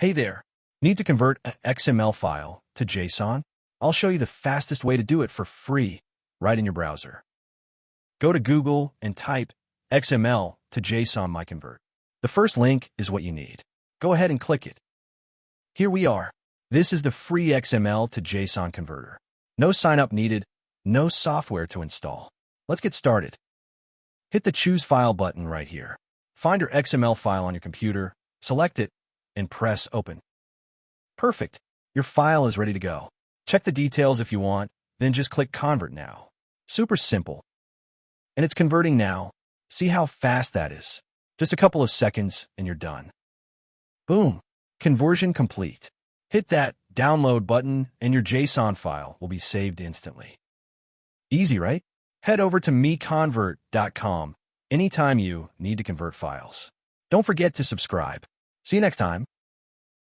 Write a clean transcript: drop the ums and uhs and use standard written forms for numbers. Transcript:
Hey there, need to convert an XML file to JSON? I'll show you the fastest way to do it for free right in your browser. Go to Google and type XML to JSON MiConvert. The first link is what you need. Go ahead and click it. Here we are. This is the free XML to JSON converter. No sign-up needed, no software to install. Let's get started. Hit the Choose File button right here. Find your XML file on your computer, select it, and press Open. Perfect. Your file is ready to go. Check the details if you want, then just click Convert Now. Super simple. And it's converting now. See how fast that is. Just a couple of seconds and you're done. Boom. Conversion complete. Hit that Download button and your JSON file will be saved instantly. Easy, right? Head over to MiConvert.com anytime you need to convert files. Don't forget to subscribe. See you next time.